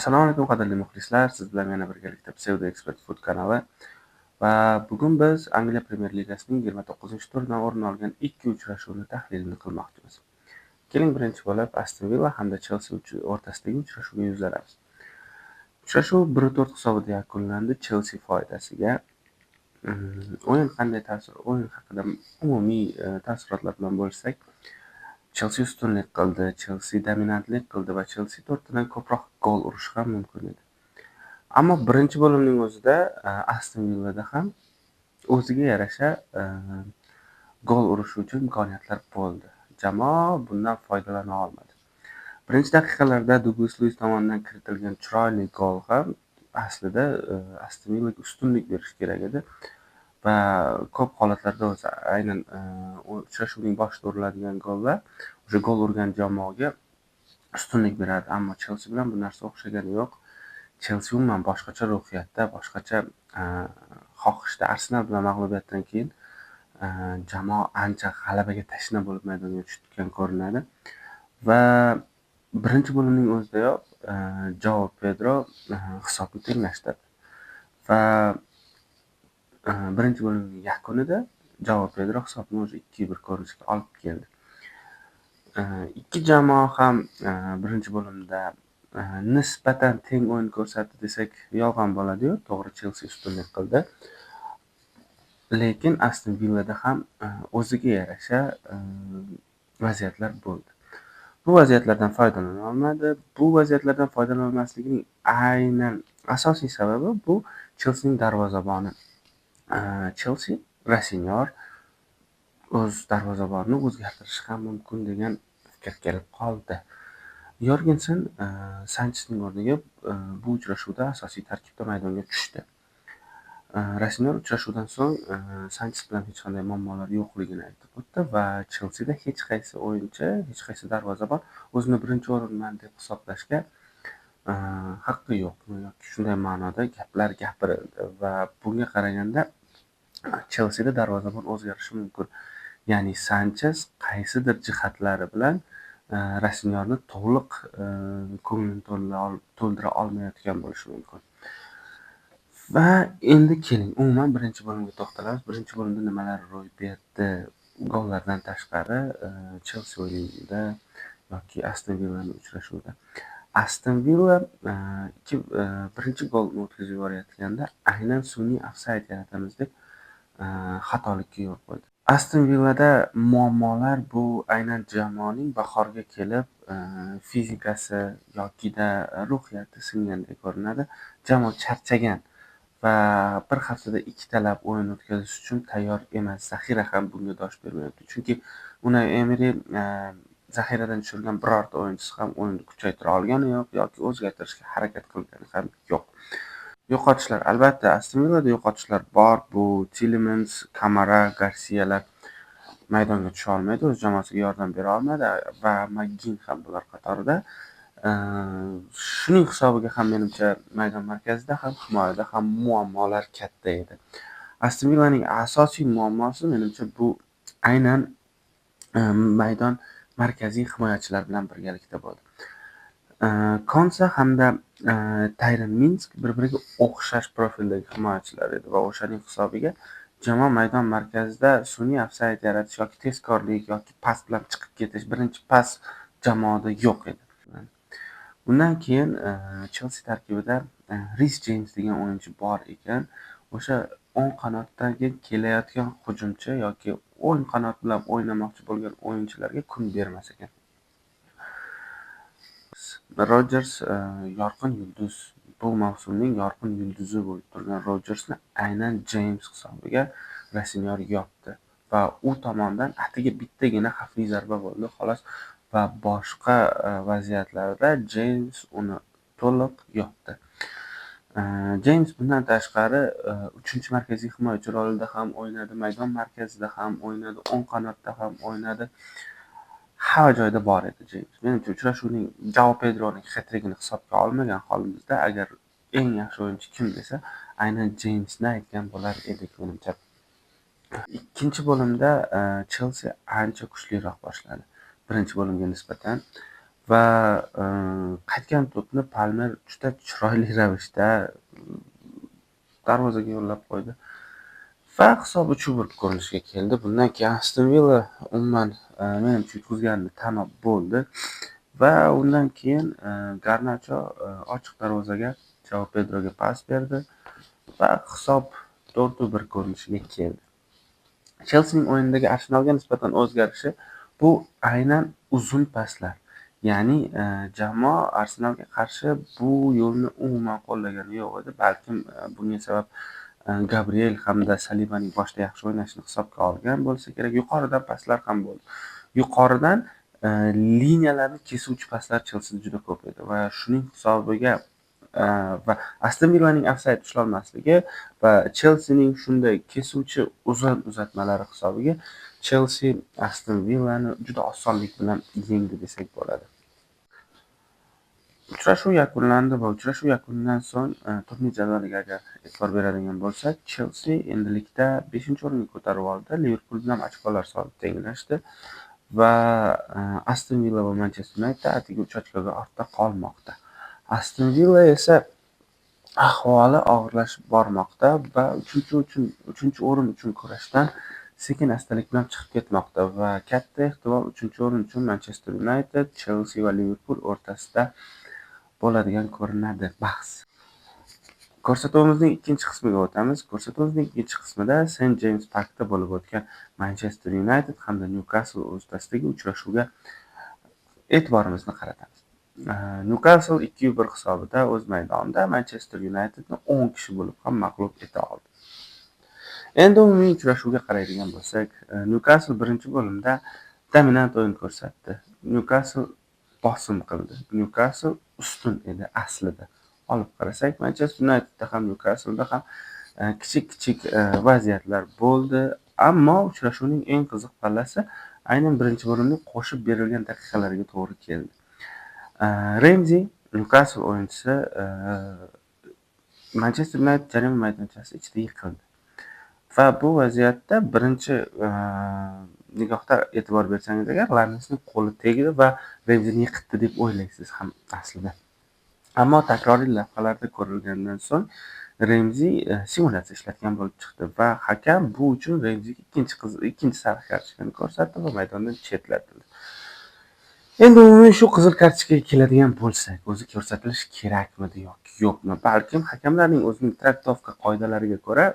Assalomu alaykum qadrli muxlislar. Siz bilan yana birgalikda Pseudo Expert Food kanali va bugun biz Angliya Premyer Ligasining 29-turidan o'rin olgan ikki uchrashuvni tahlilini qilmoqchimiz. Keling, birinchi bo'lib Aston Villa hamda Chelsea o'rtasidagi uchrashuvga yuzlanamiz. Uchrashuv 1-4 hisobida yakunlandi Chelsea foydasiga. O'yin qanday o'yin haqida umumiy taassurotlar bilan bo'lsak, Chelsea ustunlik qildi, Chelsea dominantlik qildi va Chelsea 4 tadan ko'proq gol urishi ham mumkin edi. Ammo birinchi bo'limning o'zida Aston Villada ham o'ziga yarasha gol urish uchun imkoniyatlar bo'ldi. Jamoa bundan foydalana olmadi. Birinchi daqiqalarda Douglas Luiz tomonidan kiritilgan chiroyli gol ham aslida Aston Villaga ustunlik berishi kerak edi va ko'p holatlarda o'zi aynan uchrashuvning boshida uriladigan gollar o'sha gol urgan jamoaga ustunlik beradi. Ammo Chelsea bilan bu narsa o'xshagani yo'q. Chelsea umuman boshqacha ruhiyatda, boshqacha xohishda. Arsenal bilan mag'lubiyatdan keyin jamoa ancha g'alabaga tashna bo'lib maydonga tushgan ko'rinadi va birinchi bo'limning o'zidayoq Joao Pedro hisobni tenglashtirdi va birinchi bo'limning yakunida Joao Pedro hisobni o'zi 2-1 ko'rinishga olib keldi. Ikki jamoa ham birinchi bo'limda nisbatan teng o'yin ko'rsatdi desak yolg'on bo'ladi-yu. To'g'ri, Chelsea ustunlik qildi. Lekin Aston Villada ham o'ziga yarasha vaziyatlar bo'ldi. Bu vaziyatlardan foydalana olmadi. Bu vaziyatlardan foydalana olmasligining aynan asosiy sababi bu Chelseaning darvozaboni. Chelsea Rasinyor o'z darvozabonini o'zgartirishi ham mumkin degan fikr kelib qoldi. Yorgensen Sanchesning o'rniga bu uchrashuvda asosiy tarkibda maydonga tushdi. Rasinyor uchrashuvdan so'ng Sanches bilan hech qanday muammolar yo'qligini aytib o'tdi va Chelseada hech qaysi o'yinchi, hech qaysi darvozabon o'zini birinchi o'rinman deb hisoblashga haqqi yo'qmi yoki shunday ma'noda gaplar gapirildi va bunga qaraganda Chelseada darvozabon o'zgarishi mumkin. Ya'ni Sanches qaysidir jihatlari bilan Rasinyorni to'liq ko'nglini to'ldira olmayotgan bo'lishi mumkin. Va endi keling, umuman birinchi bo'limga to'xtalamiz. Birinchi bo'limda nimalar ro'y berdi? Gollardan tashqari Chelsea o'yinida yoki Aston Villaning uchrashuvida. Aston Villa birinchi golni o'tkazib yuborayotganda aynan sun'iy ofsayd yaratamiz deb xatolikka yo'l qo'ydi. Aston Villada muammolar bu aynan jamoaning bahorga kelib fizikasi yokida ruhiyati singandek ko'rinadi. Jamoa charchagan va bir haftada ikkitalab o'yin o'tkazish uchun tayyor emas. Zaxira ham bunga dosh bermayapti. Chunki Unai Emery zaxiradan tushirgan birorta o'yinchisi ham o'yinni kuchaytira olgani yo'q yoki o'zgartirishga harakat qilgani ham yo'q. Yo'qotishlar, albatta Aston Villada yo'qotishlar bor. Bu Tielemans, Kamara, Garsiyalar maydonga tusha olmaydi, o'z jamoasiga yordam bera olmadi va McGinn ham bular qatorida. Shuning hisobiga ham menimcha maydon markazida ham himoyada ham muammolar katta edi. Aston Villaning asosiy muammosi menimcha bu aynan maydon markaziy himoyachilar bilan birgalikda bo'ldi. Konsa hamda Tayron Mings bir-biriga o'xshash profildagi himoyachilar edi va o'shaning hisobiga jamoa maydon markazida sun'iy ofsayd yaratish yoki tezkorlik yoki pas bilan chiqib ketish, birinchi pas jamoada yo'q edi. Bundan keyin Chelsea tarkibida Reece James degan o'yinchi bor ekan. O'sha o'ng qanotdagi kelayotgan hujumchi yoki o'ng qanot bilan o'ynamoqchi bo'lgan o'yinchilarga kun bermas ekan. Rodgers yorqin yulduz, bu mavsumning yorqin yulduzi bo'lib turgan Rodgersni aynan James hisobiga Rasinyor yopdi va u tomondan atiga bittagina xavfli zarba bo'ldi, xolos, va boshqa vaziyatlarda James uni to'liq yopdi. James bundan tashqari 3-markaziy himoyachi rolida ham o'ynadi, maydon markazida ham o'ynadi, o'ng qanotda ham o'ynadi. Hamma joyda bor edi James. Menimcha uchrashuvning Joao Pedroning hat-trikini hisobga olmagan holimizda agar eng yaxshi o'yinchi kim desa, aynan Jamesni aytgan bo'lar edik menimcha. Ikkinchi bo'limda Chelsea ancha kuchliroq boshladi birinchi bo'limga nisbatan va qaytgan to'pni Palmer juda chiroyli ravishda darvozaga yo'llab qo'ydi va hisob 3-1 ko'rinishga keldi. Bundan keyin Aston Villa umuman menimcha yutqizganini tan olib bo'ldi va undan keyin Garnacho ochiq darvozaga Joao Pedroga pas berdi va hisob 4-1 ko'rinishiga keldi. Chelseaning o'yinidagi Arsenalga nisbatan o'zgarishi bu aynan uzun paslar. Ya'ni jamoa Arsenalga qarshi bu yo'lni umuman qo'llagani yo'q edi. Balkim bunga sabab Gabriel hamda Salibaning boshda yaxshi o'ynashini hisobga olgan bo'lsa kerak. Yuqoridan paslar ham bo'ldi. Yuqoridan liniyalarni kesuvchi paslar Chelsea juda ko'p edi va shuning hisobiga va Aston Villaning ofsayd ushlolmasligi va Chelseaning shunday kesuvchi uzun uzatmalari hisobiga Chelsea Aston Villani juda osonlik bilan yengdi desak bo'ladi. Uchrashuv yakunlandi va uchrashuv yakunidan so'ng turnir jadvaliga agar e'tibor beradigan bo'lsak, Chelsea endilikda 5-o'ringa ko'tarib oldi. Liverpool bilan ochkolar solib tenglashdi va Aston Villa va Manchester United atigi 3 ochkoga ortda qolmoqda. Aston Villa esa ahvoli og'irlashib bormoqda va 3-o'rin uchun kurashdan sekin-astalik bilan chiqib ketmoqda va katta ehtimol 3-o'rin uchun Manchester United, Chelsea va Liverpool o'rtasida bo'ladigan ko'rinadi bahs. Ko'rsatuvimizning ikkinchi qismiga o'tamiz. Ko'rsatuvimizning ikkinchi qismida St. James Parkda bo'lib o'tgan Manchester United hamda Newcastle o'rtasidagi uchrashuvga e'tiborimizni qaratamiz. Newcastle 2-1 hisobida o'z maydonida Manchester Unitedni 10 kishi bo'lib ham mag'lub eta oldi. Endi umumiy uchrashuvga qaraydigan bo'lsak, Newcastle birinchi bo'limda dominant o'yin ko'rsatdi. Newcastle bosim qildi. Newcastle ustun edi aslida. Olib qarasak, Manchester Unitedda ham Newcastle'da ham kichik vaziyatlar bo'ldi, ammo uchrashuvning eng qiziq pallasi aynan birinchi bo'limning qo'shib berilgan daqiqalariga to'g'ri keldi. Ramsey, Newcastle o'yinchisi, Manchester United jarima maydonchasi ichida yiqildi. Va bu vaziyatda birinchi nigohda e'tibor bersangiz agar, Lamesning qo'li tegdi va Ramseyni yiqitdi deb o'ylaysiz ham aslida. Ammo takroriy lavhalarda ko'rilgandan so'ng Ramsey simulyatsiya ishlatgan bo'lib chiqdi va hakam bu uchun Ramseyga ikkinchi sariq kartochkani ko'rsatdi va maydondan chetlatildi. Endi umumiy shu qizil kartochkaga keladigan bo'lsak, o'zi ko'rsatilishi kerakmidi yoki yo'qmi? Balkim hakamlarning o'zining traktovka qoidalariga ko'ra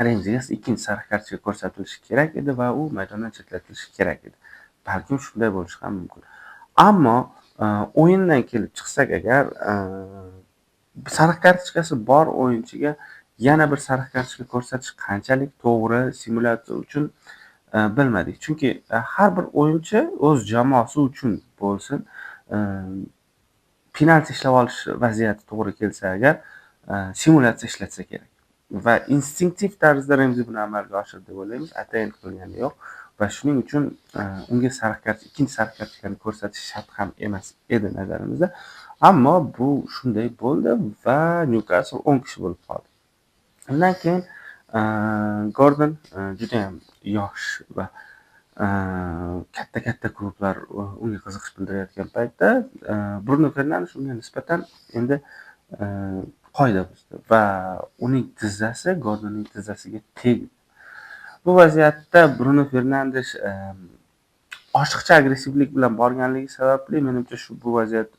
Ramseyga ikkinchi sariq kartochka ko'rsatilishi kerak edi va u maydondan chetlatilishi kerak edi. Balkim shunday bo'lishi ham mumkin. Ammo o'yindan kelib chiqsak agar, sariq kartochkasi bor o'yinchiga yana bir sariq kartochka ko'rsatish qanchalik to'g'ri simulyatsiya uchun bilmadik. Chunki har bir o'yinchi o'z jamoasi uchun bo'lsin, penalti ishlab olish vaziyati to'g'ri kelsa agar, simulyatsiya ishlatsa kerak. Va instinktiv tarzda Ramsey buni amalga oshirdi deb o'ylaymiz. Atayin qilgani yo'q va shuning uchun unga ikkinchi sariq kartochkani ko'rsatish shart ham emas edi nazarimizda. Ammo bu shunday bo'ldi va Newcastle 10 kishi bo'lib qoldi. Undan keyin Gordon juda ham yosh va katta klublar unga qiziqish bildirayotgan paytda Bruno Fernandes unga nisbatan endi qoida buzdi va uning tizzasi Gordonning tizzasiga tegdi. Bu vaziyatda Bruno Fernandes oshiqcha agressivlik bilan borganligi sababli menimcha bu vaziyat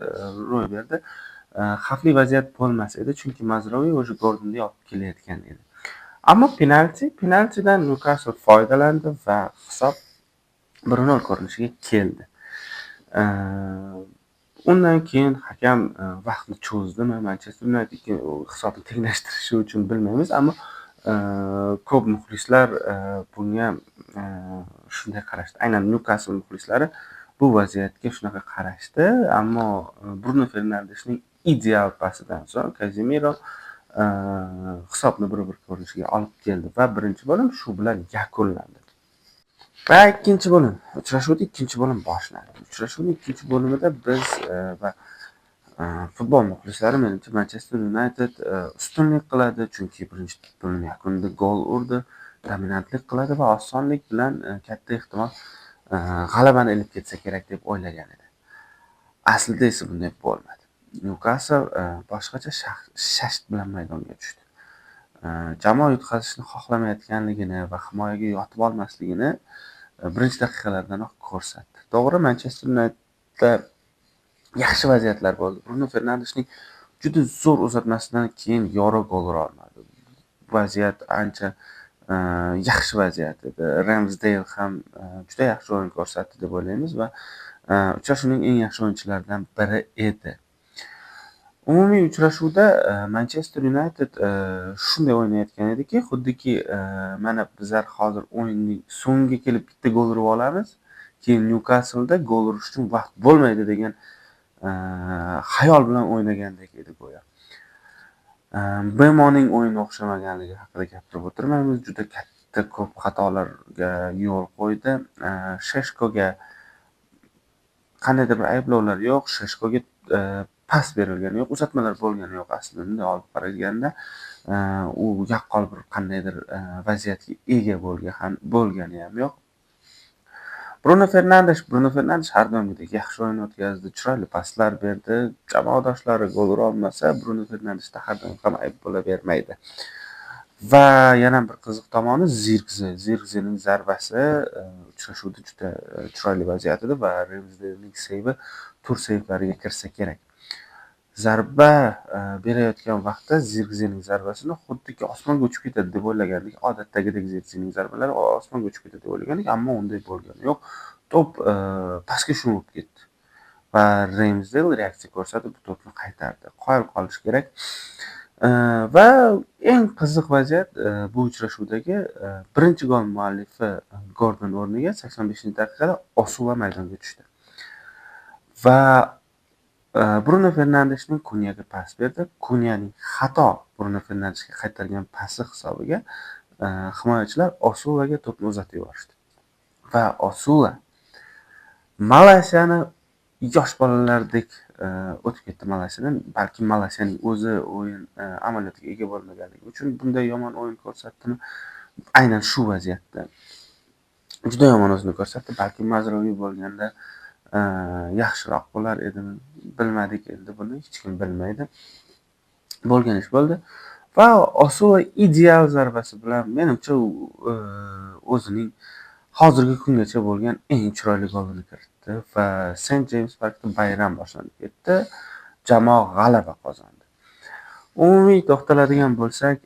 ro'y berdi. Xavfli vaziyat bo'lmas edi, chunki Mazraoui o'sha Gordonni olib kelayotgan edi. Ammo penaltidan Newcastle foydalandi va hisob 1-0 ko'rinishiga keldi. Undan keyin hakam vaqtni cho'zdimi, Manchester United hisobni tenglashtirishi uchun bilmaymiz, ammo ko'p muxlislar bunga shunday qarashdi. Aynan Newcastle muxlislari bu vaziyatga shunaqa qarashdi, ammo Bruno Fernandesning ideal pasidan so'ng Casemiro hisobni 1-1 ko'rinishiga olib keldi va birinchi bo'lim shu bilan yakunlandi. Va uchrashuvning ikkinchi bo'lim boshlandi. Uchrashuvning ikkinchi bo'limida biz va futbol muxlislari menimcha Manchester United ustunlik qiladi, chunki birinchi bo'lim yakunida gol urdi, dominantlik qiladi va osonlik bilan katta ehtimol g'alabani ilib ketsa kerak deb o'ylagan edi. Aslida esa bunday bo'lmadi. Nyukasl boshqacha shasht bilan maydonga tushdi. Jamoa yutqazishni xohlamayotganligini va himoyaga yotib olmasligini birinchi daqiqalardanoq ko'rsatdi. To'g'ri, Manchester Unitedda yaxshi vaziyatlar bo'ldi. Bruno Fernandeshning juda zo'r uzatmasidan keyin yorug' gol ura olmadi. Vaziyat ancha yaxshi vaziyat edi. Ramsdale ham juda yaxshi o'yin ko'rsatdi deb o'ylaymiz va uchrashuvning eng yaxshi o'yinchilaridan biri edi. Umumiy uchrashuvda Manchester United shunday o'ynayotgan ediki, xuddiki mana bizlar hozir o'yinning so'ngiga kelib bitta gol urib olamiz, keyin Nyukaslda gol urish uchun vaqt bo'lmaydi degan xayol bilan o'ynagandek edi go'yo. Bemoning o'yinga o'xshamaganligi haqida gapirib o'tirmaymiz. Juda katta ko'p xatolarga yo'l qo'ydi. Sheshkoga qandaydir bir ayblovlar yo'q, Sheshkoga pas berilgani yo'q, uzatmalar bo'lgani yo'q aslida. Bunday olib qaralganda u yaqqol bir qandaydir vaziyatga ega bo'lgani ham yo'q. Bruno Fernandesh har doimgidek yaxshi o'yin o'tkazdi, chiroyli paslar berdi. Jamoadoshlari gol ura olmasa, Bruno Fernandeshda har doim ham ayb bo'lavermaydi. Va yana bir qiziq tomoni Zirkzening zarbasi uchrashuvda juda chiroyli vaziyat edi va Ramsdalening seyvi tur seyvlariga kirsa kerak. Zarba berayotgan vaqtda Zirkzening zarbasini xuddiki osmonga uchib ketadi deb o'ylagandik. Odatdagidek Zirkzening zarbalari osmonga uchib ketadi deb o'ylagandik, ammo unday bo'lgani yo'q. To'p pastga sho'ng'ib ketdi va Ramsdale reaksiya ko'rsatib bu to'pni qaytardi. Qoyil qolish kerak. Va eng qiziq vaziyat bu uchrashuvdagi birinchi gol muallifi Gordon o'rniga 85-daqiqada Osula maydonga tushdi. Va Bruno Fernandeshning Kunyaga pas berdi. Kunyaning xato Bruno Fernandeshga qaytargan pasi hisobiga himoyachilar Osulaga to'pni uzatib yuborishdi. Va Osula Malayziyani yosh bolalardek o'tib ketdi Malayziyadan. Balki Malayziyaning o'zi o'yin amaliyotiga ega bo'lmaganligi uchun bunday yomon o'yin ko'rsatdimi? Aynan shu vaziyatda juda yomon o'zini ko'rsatdi. Balki Mazraoui bo'lganda yaxshiroq bo'lar edimi? Bilmadik endi buni, hech kim bilmaydi. Bo'lgan ish bo'ldi. Va Osula ideal zarbasi bilan menimcha u o'zining hozirgi kungacha bo'lgan eng chiroyli golini kiritdi va St. James Parkda bayram boshlanib ketdi. Jamoa g'alaba qozondi. Umumiy to'xtaladigan bo'lsak,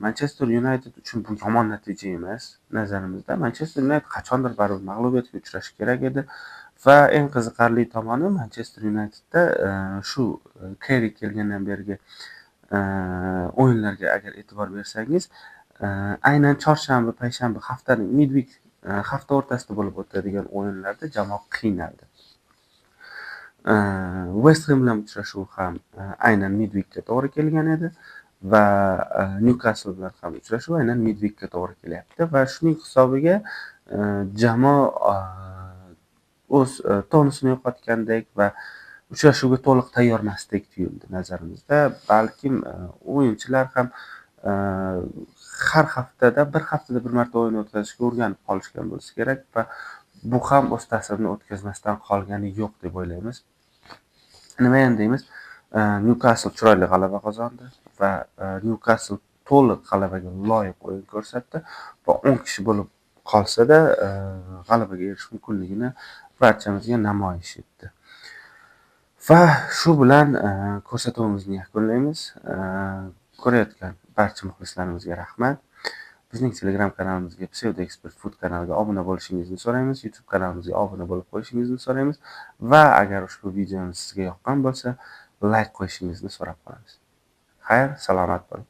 Manchester United uchun bu yomon natija emas. Nazarimizda Manchester United qachondir baribir mag'lubiyatga uchrashi kerak edi va eng qiziqarli tomoni Manchester Unitedda shu Kerry kelgandan bergi o'yinlarga agar e'tibor bersangiz, aynan chorshanba, payshanba haftaning midweek hafta o'rtasida bo'lib o'tadigan o'yinlarda jamoa qiynaldi. West Ham bilan uchrashuv ham aynan midweekga to'g'ri kelgan edi va Newcastle bilan ham uchrashuv aynan midweekga to'g'ri kelyapti va shuning hisobiga jamoa o'z tonusini yo'qotgandek va uchrashuvga to'liq tayyormasdek tuyuldi nazarimizda. Balkim o'yinchilar ham har haftada bir marta o'yin o'tkazishga o'rganib qolishgan bo'lsa kerak va bu ham o'z ta'sirini o'tkazmasdan qolgani yo'q deb o'ylaymiz. Nima ham deymiz? Newcastle chiroyli g'alaba qozondi va Newcastle to'liq g'alabaga loyiq o'yin ko'rsatdi va 10 kishi bo'lib qolsa-da g'alabaga erishish mumkinligini barchamizga namoyish etdi. Va shu bilan ko'rsatuvimizni yakunlaymiz. Ko'rayotgan barcha muxlislarimizga rahmat. Bizning Telegram kanalimizga Pseudo Expert Food kanaliga obuna bo'lishingizni so'raymiz. YouTube kanalimizga obuna bo'lib qo'yishingizni so'raymiz va agar ushbu videomiz sizga yoqqan bo'lsa, like qo'yishingizni so'rab qolamiz. Xayr, salomat bo'ling.